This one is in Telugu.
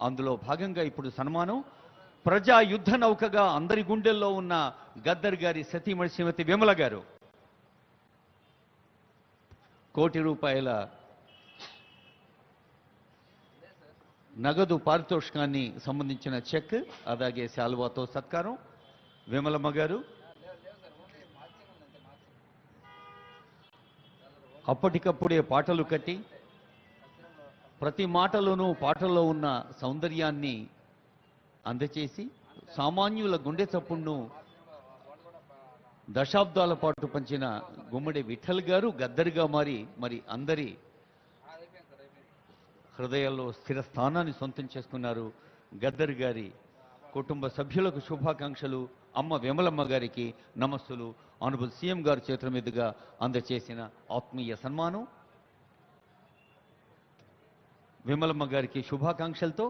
అందులో భాగంగా ఇప్పుడు సన్మానం ప్రజా యుద్ధ నౌకగా అందరి గుండెల్లో ఉన్న గద్దర్ గారి సతీమణి శ్రీమతి విమల గారు ₹1,00,00,000 నగదు పారితోషికాన్ని సంబంధించిన చెక్ అలాగే శాలువాతో సత్కారం. విమలమ్మ గారు అప్పటికప్పుడే పాటలు కట్టి ప్రతి మాటలోనూ పాటల్లో ఉన్న సౌందర్యాన్ని అందచేసి సామాన్యుల గుండె చప్పుడును దశాబ్దాల పాటు పంచిన గుమ్మడి విఠల్ గారు గద్దర్గా మరి అందరి హృదయాల్లో స్థిర స్థానాన్ని సొంతం చేసుకున్నారు. గద్దర్ గారి కుటుంబ సభ్యులకు శుభాకాంక్షలు. అమ్మ విమలమ్మ గారికి నమస్సులు. ఆనరబుల్ సీఎం గారి చేతుల మీదుగా అందచేసిన ఆత్మీయ సన్మానం. విమలమ్మ గారికి శుభాకాంక్షలతో